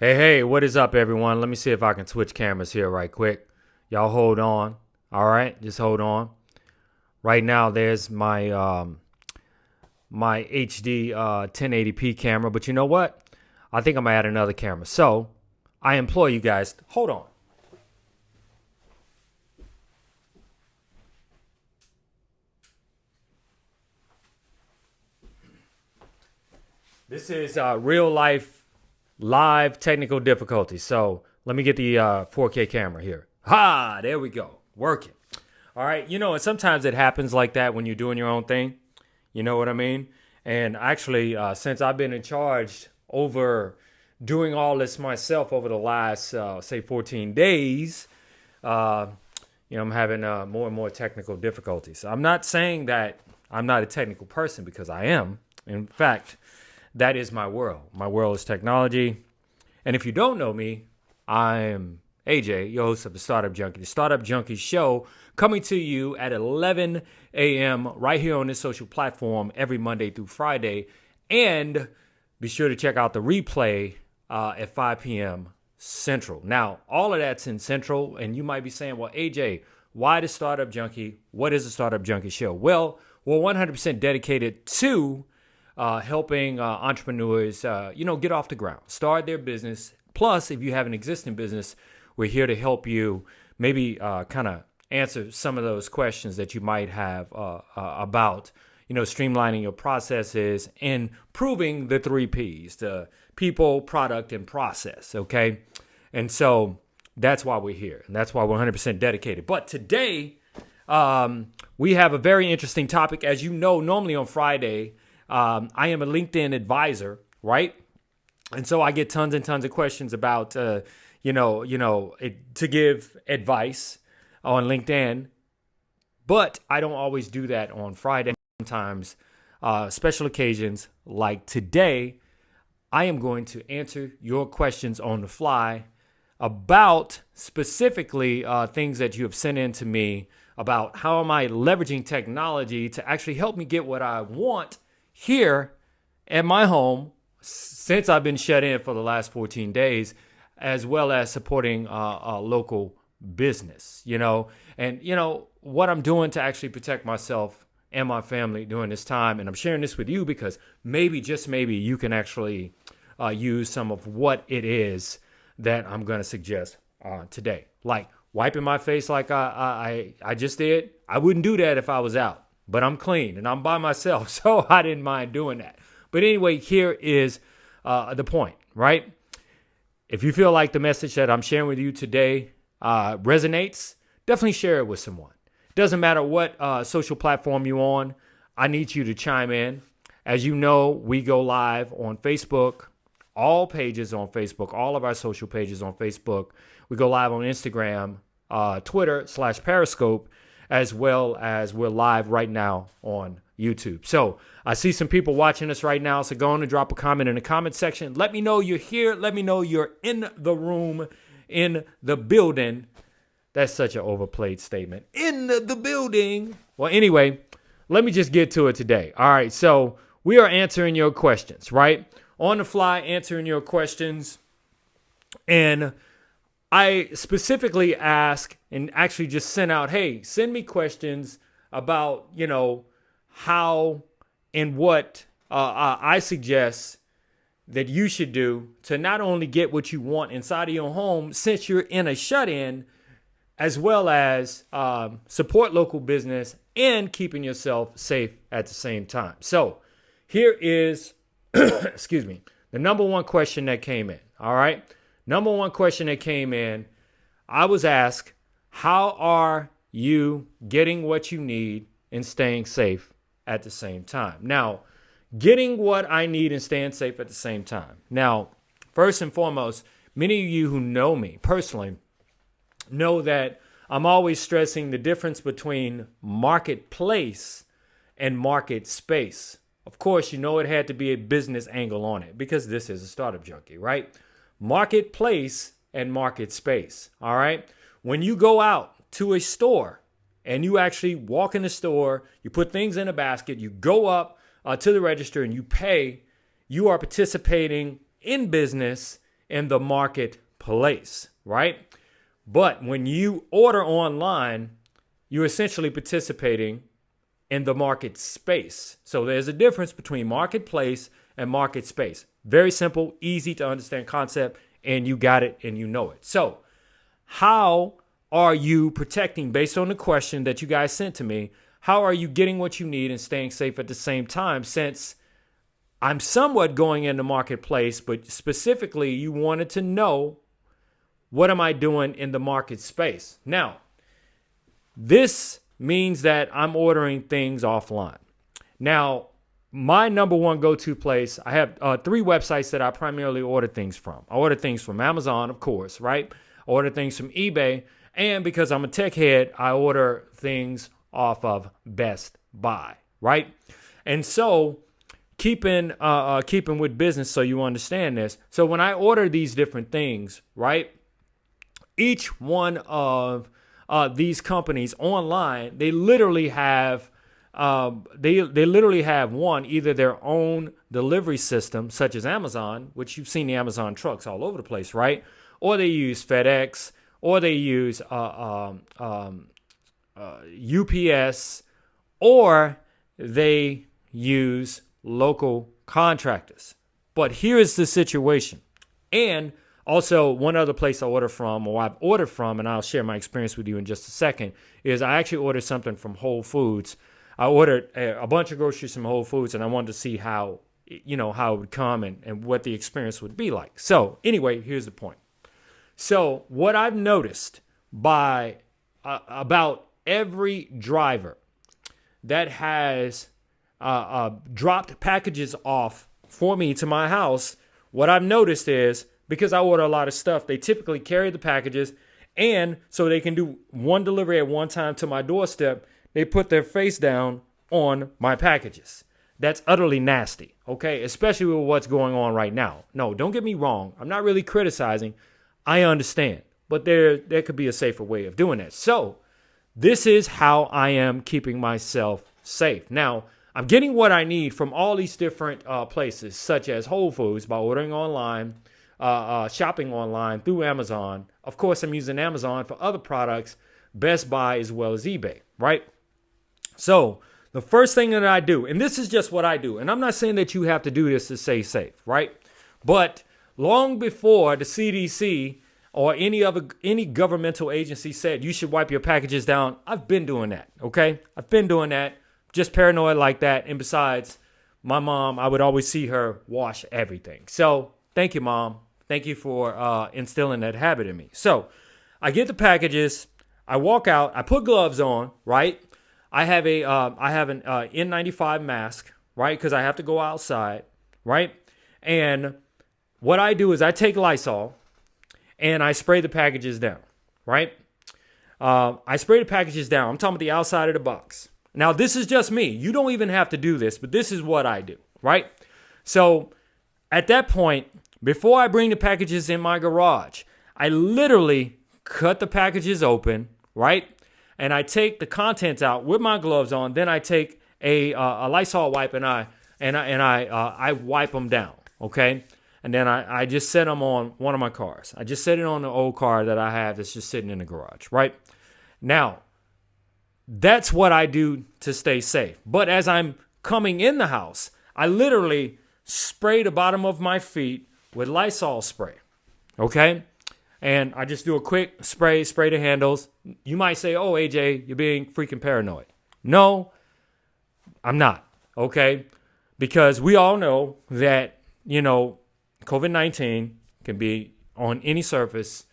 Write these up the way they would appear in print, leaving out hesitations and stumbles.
Hey, what is up, everyone? Let me see if I can switch cameras here right quick. Y'all hold on. All right, just hold on. Right now, there's my HD 1080p camera, but you know what? I think I'm gonna add another camera. So I implore you guys, hold on. This is real life live technical difficulty. So let me get the 4K camera here. Ha! There we go. Working. All right. And sometimes it happens like that when you're doing your own thing. You know what I mean? And actually, since I've been in charge over doing all this myself over the last, say, 14 days, uh, I'm having more and more technical difficulties. I'm not saying that I'm not a technical person because I am. In fact, that is my world. My world is technology. And if you don't know me, I'm AJ, your host of the Startup Junkie, the Startup Junkie show, coming to you at 11 a.m. right here on this social platform every Monday through Friday. And be sure to check out the replay at 5 p.m. Central. Now, all of that's in Central, and you might be saying, well, AJ, why the Startup Junkie? What is the Startup Junkie show? Well, we're 100% dedicated to helping entrepreneurs, get off the ground, start their business. Plus, if you have an existing business, we're here to help you maybe kind of answer some of those questions that you might have about, streamlining your processes and proving the 3 Ps, the people, product, and process. Okay. And so that's why we're here. And that's why we're 100% dedicated. But today, we have a very interesting topic. As you know, normally on Friday, I am a LinkedIn advisor, right? And so I get tons and tons of questions about, to give advice on LinkedIn. But I don't always do that on Friday. Sometimes special occasions like today, I am going to answer your questions on the fly about specifically things that you have sent in to me about how am I leveraging technology to actually help me get what I want here at my home since I've been shut in for the last 14 days, as well as supporting a local business, and what I'm doing to actually protect myself and my family during this time. And I'm sharing this with you because maybe, just maybe, you can actually use some of what it is that I'm going to suggest today. Like wiping my face like I just did. I wouldn't do that if I was out, but I'm clean and I'm by myself, so I didn't mind doing that. But anyway, here is the point, right? If you feel like the message that I'm sharing with you today resonates, definitely share it with someone. Doesn't matter what social platform you're on. I need you to chime in. As you know, we go live on Facebook, all pages on Facebook, all of our social pages on Facebook. We go live on Instagram, Twitter /Periscope, as well as we're live right now on YouTube. So I see some people watching us right now. So go on and drop a comment in the comment section. Let me know you're here. Let me know you're in the room, in the building. That's such an overplayed statement. In the building. Well, anyway, let me just get to it today. All right. So we are answering your questions, right? On the fly, answering your questions. And I specifically ask and actually just sent out, hey, send me questions about, how and what I suggest that you should do to not only get what you want inside of your home since you're in a shut-in, as well as support local business and keeping yourself safe at the same time. So here is, excuse me, the number one question that came in. All right. Number one question that came in, I was asked, how are you getting what you need and staying safe at the same time? Now, getting what I need and staying safe at the same time. Now, first and foremost, many of you who know me personally know that I'm always stressing the difference between marketplace and market space. Of course, it had to be a business angle on it because this is a Startup Junkie, right? Marketplace and market space. All right. When you go out to a store and you actually walk in the store, you put things in a basket, you go up to the register and you pay, you are participating in business in the marketplace, right? But when you order online, you're essentially participating in the market space. So there's a difference between marketplace and market space. Very simple, easy to understand concept, and you got it and you know it. So how are you protecting, based on the question that you guys sent to me, how are you getting what you need and staying safe at the same time? Since I'm somewhat going in the marketplace, but specifically you wanted to know, what am I doing in the market space? Now, this means that I'm ordering things offline. Now, my number one go-to place, I have 3 websites that I primarily order things from. I order things from Amazon, of course, right? I order things from eBay. And because I'm a tech head, I order things off of Best Buy, right? And so keeping with business, so you understand this. So when I order these different things, right, each one of these companies online, they literally have they literally have one, either their own delivery system, such as Amazon, which you've seen the Amazon trucks all over the place, right? Or they use FedEx, or they use UPS, or they use local contractors. But here is the situation. And also, one other place I order from, or I've ordered from, and I'll share my experience with you in just a second, is I actually ordered something from Whole Foods. I ordered a bunch of groceries from Whole Foods, and I wanted to see how it would come and what the experience would be like. So anyway, here's the point. So what I've noticed by about every driver that has dropped packages off for me to my house, what I've noticed is, because I order a lot of stuff, they typically carry the packages, and so they can do one delivery at one time to my doorstep, they put their face down on my packages. That's utterly nasty, okay? Especially with what's going on right now. No, don't get me wrong. I'm not really criticizing. I understand. But there could be a safer way of doing that. So this is how I am keeping myself safe. Now, I'm getting what I need from all these different places, such as Whole Foods, by ordering online, shopping online through Amazon. Of course, I'm using Amazon for other products, Best Buy as well as eBay, right? So the first thing that I do, and this is just what I do, and I'm not saying that you have to do this to stay safe, right? But long before the CDC or any governmental agency said you should wipe your packages down, I've been doing that, okay? I've been doing that, just paranoid like that. And besides, my mom, I would always see her wash everything. So thank you, Mom. Thank you for instilling that habit in me. So I get the packages, I walk out, I put gloves on, right? I have an N95 mask, right? Because I have to go outside, right? And what I do is I take Lysol and I spray the packages down, right? I spray the packages down. I'm talking about the outside of the box. Now, this is just me. You don't even have to do this, but this is what I do, right? So at that point, before I bring the packages in my garage, I literally cut the packages open, right? And I take the contents out with my gloves on. Then I take a Lysol wipe and I wipe them down, okay? And then I just set them on one of my cars. I just set it on the old car that I have that's just sitting in the garage, right? Now, that's what I do to stay safe. But as I'm coming in the house, I literally spray the bottom of my feet with Lysol spray, okay? And I just do a quick spray the handles. You might say, oh, AJ, you're being freaking paranoid. No, I'm not, okay? Because we all know that, COVID-19 can be on any surface,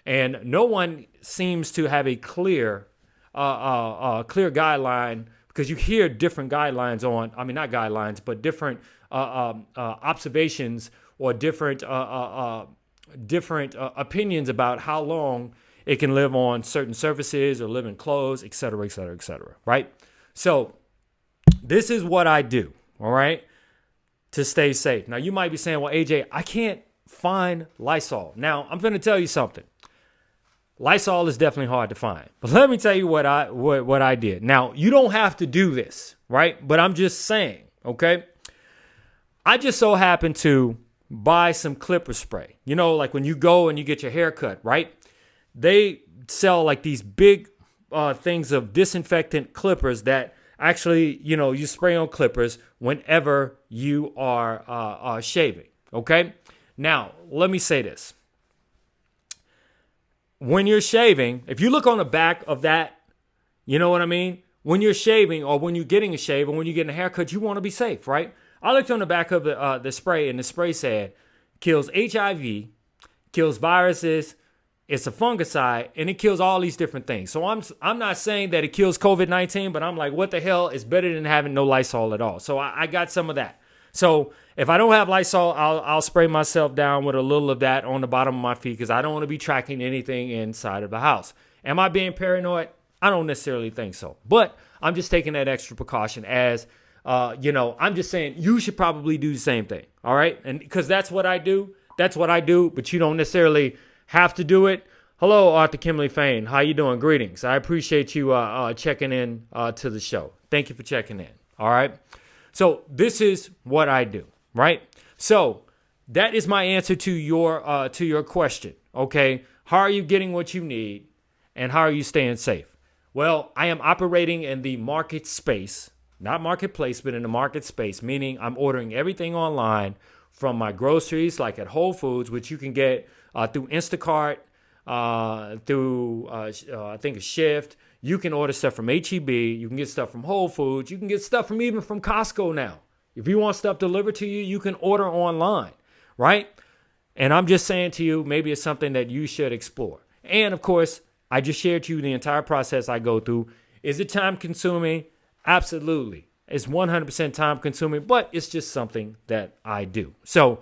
and no one seems to have a clear guideline, because you hear different guidelines not guidelines, but different observations or different opinions about how long it can live on certain surfaces or live in clothes, et cetera, et cetera, et cetera, right? So this is what I do, all right, to stay safe. Now, you might be saying, well, AJ, I can't find Lysol. Now, I'm going to tell you something. Lysol is definitely hard to find. But let me tell you what I did. Now, you don't have to do this, right? But I'm just saying, okay? I just so happened to buy some clipper spray. You know, like when you go and you get your hair cut, right? They sell like these big things of disinfectant clippers that actually, you know, you spray on clippers whenever you are shaving. Okay. Now, let me say this. When you're shaving, if you look on the back of that, you know what I mean? When you're shaving or when you're getting a shave or when you're getting a haircut, you want to be safe, right? I looked on the back of the spray, and the spray said kills HIV, kills viruses, it's a fungicide, and it kills all these different things. So I'm not saying that it kills COVID-19, but I'm like, what the hell is better than having no Lysol at all? So I got some of that. So if I don't have Lysol, I'll spray myself down with a little of that on the bottom of my feet because I don't want to be tracking anything inside of the house. Am I being paranoid? I don't necessarily think so. But I'm just taking that extra precaution as, I'm just saying you should probably do the same thing. All right. And because that's what I do. That's what I do. But you don't necessarily have to do it. Hello, Arthur Kimley Fain. How you doing? Greetings. I appreciate you checking in to the show. Thank you for checking in. All right. So this is what I do. Right. So that is my answer to your question. OK, how are you getting what you need and how are you staying safe? Well, I am operating in the market space, not marketplace, but in the market space, meaning I'm ordering everything online from my groceries, like at Whole Foods, which you can get through Instacart, through, I think, a Shift. You can order stuff from H-E-B. You can get stuff from Whole Foods. You can get stuff even from Costco now. If you want stuff delivered to you, you can order online, right? And I'm just saying to you, maybe it's something that you should explore. And, of course, I just shared to you the entire process I go through. Is it time consuming? Absolutely. It's 100% time consuming, but it's just something that I do. So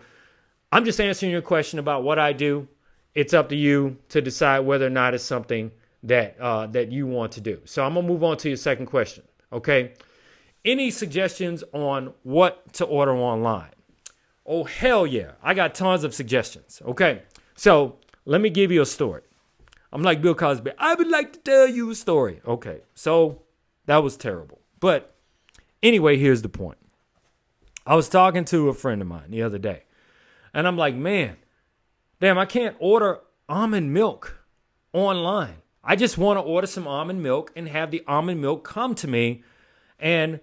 I'm just answering your question about what I do. It's up to you to decide whether or not it's something that you want to do. So I'm going to move on to your second question. Okay. Any suggestions on what to order online? Oh, hell yeah. I got tons of suggestions. Okay. So let me give you a story. I'm like Bill Cosby. I would like to tell you a story. Okay, so that was terrible. But anyway, here's the point. I was talking to a friend of mine the other day, and I'm like, man, damn, I can't order almond milk online. I just want to order some almond milk and have the almond milk come to me, and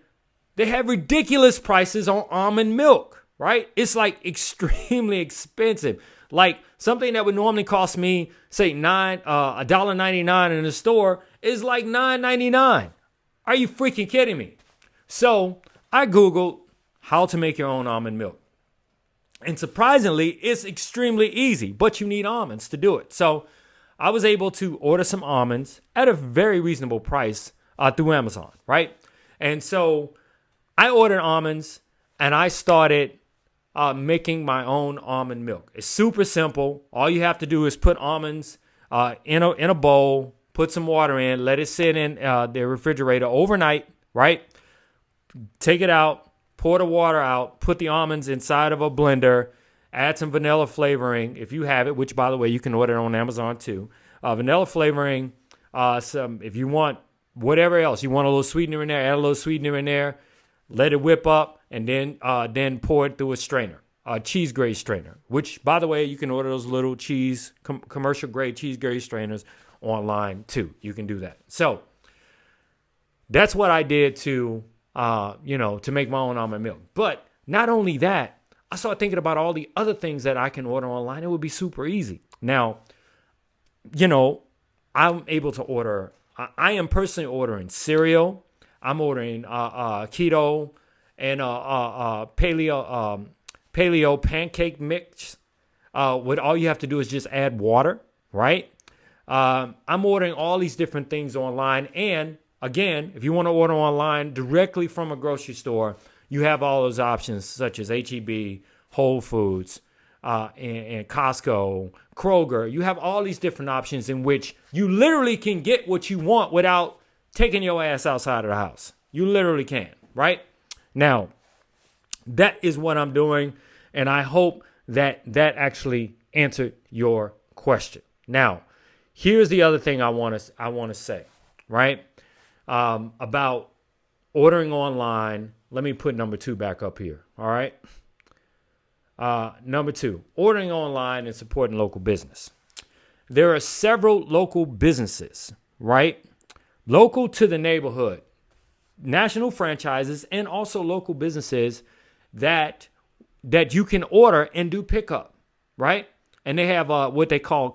they have ridiculous prices on almond milk, right? It's like extremely expensive. Like something that would normally cost me, say, $1.99 in the store is like $9.99. Are you freaking kidding me? So I Googled how to make your own almond milk. And surprisingly, it's extremely easy, but you need almonds to do it. So I was able to order some almonds at a very reasonable price through Amazon, right? And so I ordered almonds and I started making my own almond milk. It's super simple. All you have to do is put almonds in a bowl, put some water in, let it sit in the refrigerator overnight, right? Take it out, pour the water out, put the almonds inside of a blender, add some vanilla flavoring if you have it, which, by the way, you can order on Amazon too. Vanilla flavoring, some if you want whatever else. You want a little sweetener in there, add a little sweetener in there, let it whip up, and then pour it through a strainer, a cheese grade strainer, which, by the way, you can order those little commercial grade cheese grade strainers online too. You can do that. So that's what I did to make my own almond milk. But not only that, I started thinking about all the other things that I can order online. It would be super easy. Now, I'm able to order. I am personally ordering cereal. I'm ordering keto and paleo pancake mix. What all you have to do is just add water, right? I'm ordering all these different things online. And again, if you want to order online directly from a grocery store, you have all those options such as H-E-B, Whole Foods, and Costco, Kroger. You have all these different options in which you literally can get what you want without taking your ass outside of the house. You literally can, right? Now, that is what I'm doing, and I hope that actually answered your question. Now, here's the other thing I want to say, right? About ordering online. Let me put number 2 back up here, all right? Number 2, ordering online and supporting local business. There are several local businesses, right? Local to the neighborhood, national franchises, and also local businesses that you can order and do pickup, right? And they have what they call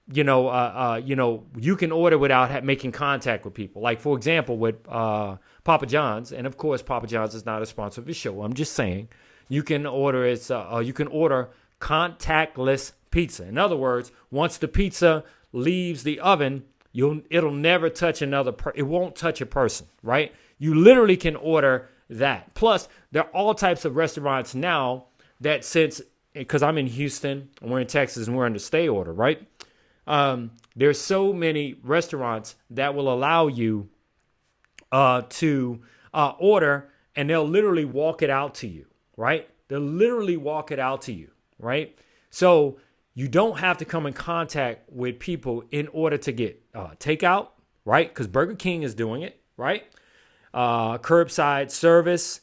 you can order without making contact with people. Like, for example, with Papa John's, and of course, Papa John's is not a sponsor of the show. I'm just saying, you can order contactless pizza. In other words, once the pizza leaves the oven, it'll never touch it won't touch a person, right? You literally can order that. Plus, there are all types of restaurants now that, because I'm in Houston, and we're in Texas, and we're under stay order, right? There's so many restaurants that will allow you to order, and they'll literally walk it out to you, right? They'll literally walk it out to you, right? So you don't have to come in contact with people in order to get takeout, right? Because Burger King is doing it, right? Curbside service.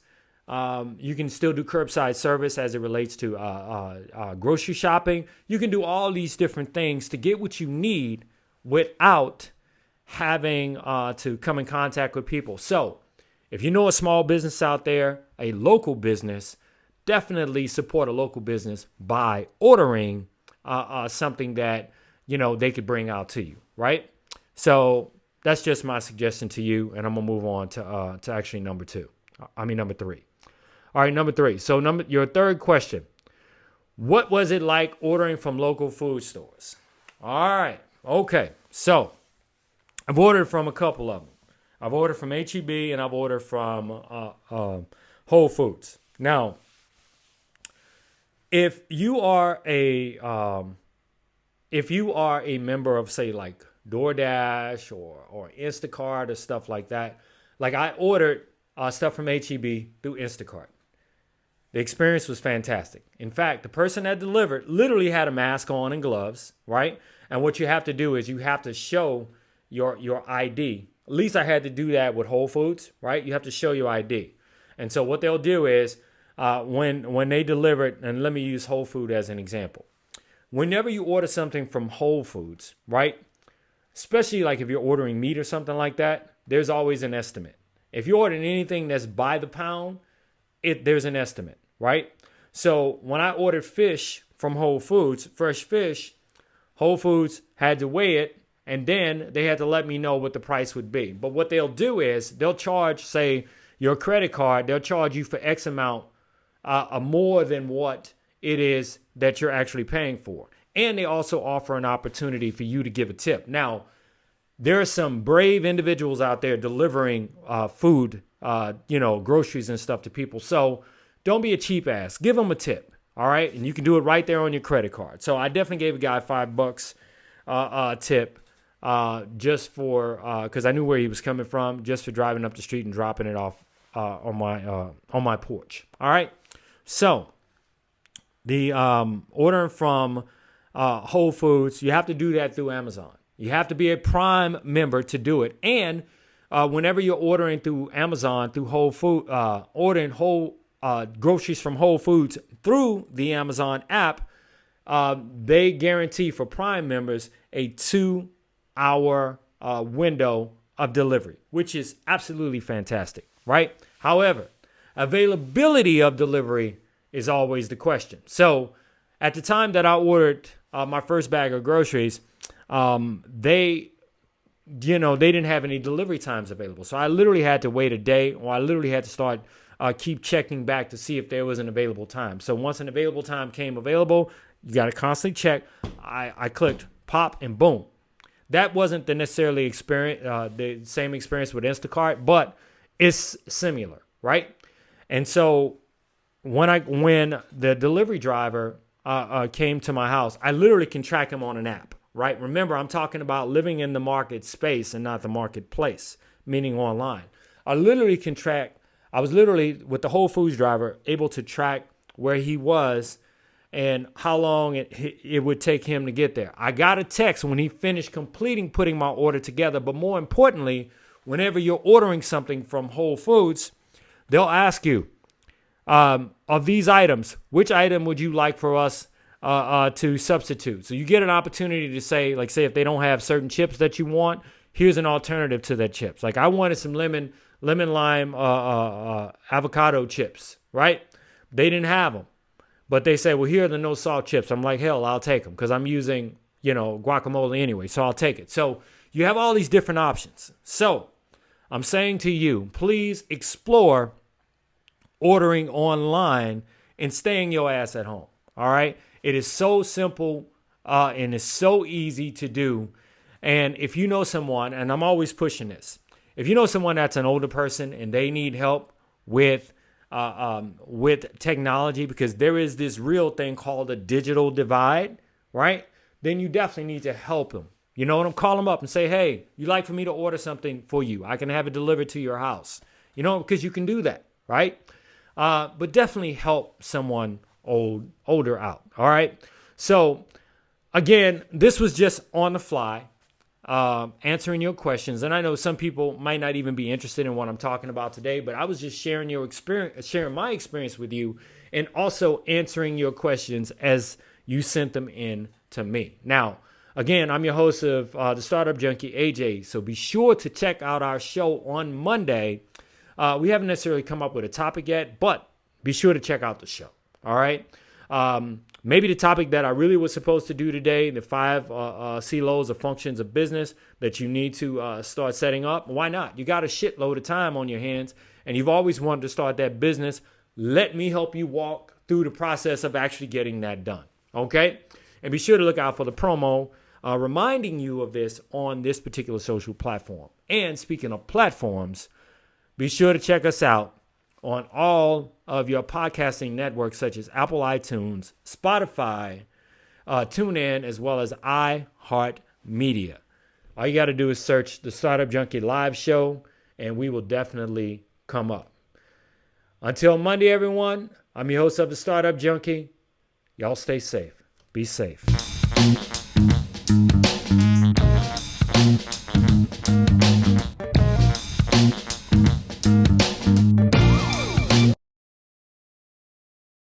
You can still do curbside service as it relates to grocery shopping. You can do all these different things to get what you need without having to come in contact with people. So if you know a small business out there, a local business, definitely support a local business by ordering something that, they could bring out to you, right? So that's just my suggestion to you, and I'm going to move on to actually number 3. All right, number 3. So your third question, what was it like ordering from local food stores? All right, okay. So I've ordered from a couple of them. I've ordered from H-E-B and I've ordered from Whole Foods. Now, if you are a member of, say, like DoorDash or Instacart or stuff like that, like I ordered stuff from H-E-B through Instacart. The experience was fantastic. In fact, the person that delivered literally had a mask on and gloves, right? And what you have to do is you have to show your ID. At least I had to do that with Whole Foods, right? You have to show your ID. And so what they'll do is when they deliver it, and let me use Whole Food as an example. Whenever you order something from Whole Foods, right? Especially like if you're ordering meat or something like that, there's always an estimate. If you're ordering anything that's by the pound, there's an estimate, right? So when I ordered fish from Whole Foods, fresh fish, Whole Foods had to weigh it, and then they had to let me know what the price would be. But what they'll do is they'll charge, say, your credit card, they'll charge you for X amount more than what it is that you're actually paying for. And they also offer an opportunity for you to give a tip. Now, there are some brave individuals out there delivering food, groceries and stuff to people. So don't be a cheap ass. Give them a tip, all right? And you can do it right there on your credit card. So I definitely gave a guy $5 tip just for because I knew where he was coming from, just for driving up the street and dropping it off on my porch. All right. So the ordering from Whole Foods, you have to do that through Amazon. You have to be a Prime member to do it. And whenever you're ordering through Amazon, through Whole Food, ordering groceries from Whole Foods through the Amazon app, they guarantee for Prime members a 2-hour window of delivery, which is absolutely fantastic, right? However, availability of delivery is always the question. So at the time that I ordered my first bag of groceries, they didn't have any delivery times available. So I literally had to wait a day, or I literally had to start keep checking back to see if there was an available time. So once an available time came available, you got to constantly check. I clicked pop and boom. That wasn't the necessarily the same experience with Instacart, but it's similar, right? And so when the delivery driver came to my house, I literally can track him on an app, right? Remember, I'm talking about living in the market space and not the marketplace, meaning online. I was literally, with the Whole Foods driver, able to track where he was and how long it would take him to get there. I got a text when he finished putting my order together. But more importantly, whenever you're ordering something from Whole Foods, they'll ask you, of these items, which item would you like for us to substitute? So you get an opportunity to say, like, say if they don't have certain chips that you want, here's an alternative to that chips. Like I wanted some lemon lime avocado chips, right? They didn't have them, but they say, well, here are the no salt chips. I'm like, hell, I'll take them because I'm using, guacamole anyway, so I'll take it. So you have all these different options. So I'm saying to you, please explore ordering online and staying your ass at home. All right. It is so simple and it's so easy to do. And if you know someone, and I'm always pushing this, if you know someone that's an older person and they need help with technology, because there is this real thing called a digital divide, right? Then you definitely need to help them. You know what? Call them up and say, hey, you'd like for me to order something for you. I can have it delivered to your house, because you can do that, right? But definitely help someone older out, all right? So, again, this was just on the fly, answering your questions. And I know some people might not even be interested in what I'm talking about today, but I was just sharing my experience with you and also answering your questions as you sent them in to me. Now, again, I'm your host of the Startup Junkie, AJ. So be sure to check out our show on Monday. We haven't necessarily come up with a topic yet, but be sure to check out the show. All right. Maybe the topic that I really was supposed to do today, the 5 CLOs or functions of business that you need to start setting up. Why not? You got a shitload of time on your hands and you've always wanted to start that business. Let me help you walk through the process of actually getting that done. Okay. And be sure to look out for the promo reminding you of this on this particular social platform. And speaking of platforms, be sure to check us out on all of your podcasting networks such as Apple iTunes, Spotify, TuneIn, as well as iHeart Media. All you got to do is search the Startup Junkie live show, and we will definitely come up. Until Monday, everyone, I'm your host of the Startup Junkie. Y'all stay safe. Be safe.